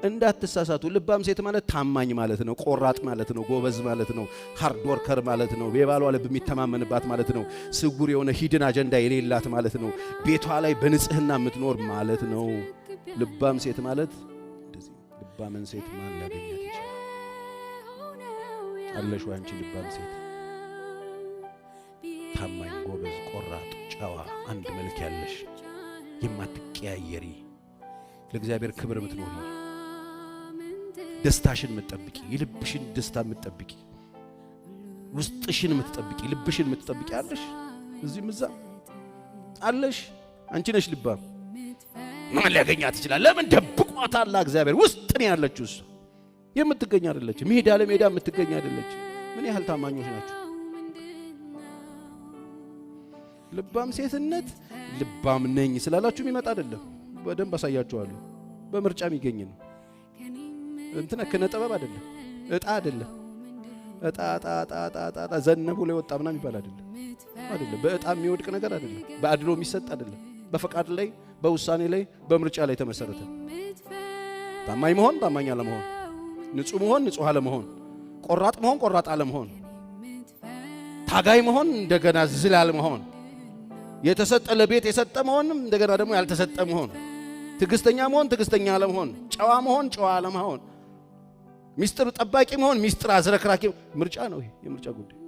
እንዳትሳሳቱ ልባም ሴት ማለት ታማኝ ማለት ነው ቆራጥ ማለት ነው ጎበዝ ማለት ነው ሃርድ ወርከር ማለት ነው የባሏ ልብ የሚተማመንባት ማለት ነው ስጉር የሆነ ሂድን አጀንዳ የሌላት ማለት ነው ቤቷ ላይ በንጽህና የምትኖር ማለት ነው ልባም ሴት ማለት እንደዚህ ልባምን ሴት ማን ሊያገኛት ይችላል አለሽ ወይ አንቺ ልባም ሴት ታማኝ ጎበዝ ቆራጥ ጨዋ አንድ መልክ ያለሽ የማትቀያየሪ ለእግዚአብሔር ክብር የምትኖሪ ደስታሽን የምትጠብቂ የልብሽን ደስታ የምትጠብቂ ውስጥሽን የምትጠብቂ ልብሽን የምትጠብቂ አለሽ እዚህም እዛ አለሽ አንቺ ነሽ ልባም ማን ሊያገኛት ይችላል ለምን ደብቋታል እግዚአብሔር ውስጥ ነው ያለችው እሱ የምትገኝ አይደለች ሜዳ ለሜዳ የምትገኝ አይደለች ምን ያህል ታማኞች ናችሁ ልባም ሴትነት ልባም ነኝ ስላላችሁ የሚመጣ አይደለም በደንብ አሳያችኋለሁ በምርጫ የሚገኝ ነው እንትና ከነጠበብ አይደለም እጣ አይደለም እጣ ዘነቡ ላይ ወጣ ምናምን ይባል አይደለም በእጣ የሚወድቅ ነገር አይደለም በአድሎ የሚሰጥ አይደለም በፈቃድ ላይ በውሳኔ ላይ በምርጫ ላይ ተመሰረተ ታማኝ መሆን ታማኝ አለመሆን ንጹህ መሆን ንጹህ አለመሆን ቆራጥ መሆን ቆራጥ አለመሆን ታጋይ መሆን እንደገና ዝላል መሆን የተሰጠ ለቤት የሰጠ መሆንም እንደገና ደግሞ ያልተሰጠ መሆን ትግስተኛ መሆን ትግስተኛ አለመሆን ጨዋ መሆን ጨዋ አለመሆን ሚስጥር ጠባቂ መሆን ሚስጥር አዝረክራኪ ምርጫ ነው ይሄ የምርጫ ጉዳይ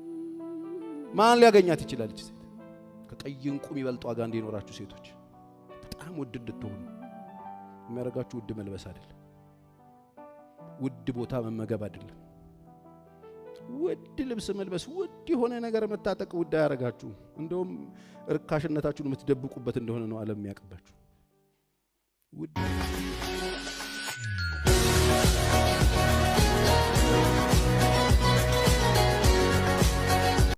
ማን ሊያገኛት ይችላል እቺ ሴት ከቀይ እንቁ የሚበልጥ ዋጋ እንዲኖራችሁ ሴቶች በጣም ውድ እንድትሆኑ የሚያረጋችሁ ውድ መልበስ አይደለም ውድ ቦታ መመገብ አይደለም ውድ ልብስ መልበስ ውድ የሆነ ነገር መታጠቅ ውድ ያረጋችሁ እንደውም ርካሽነታችሁን የምትደብቁበት እንደሆነ ነው ዓለም የሚያቀባችሁ ውድ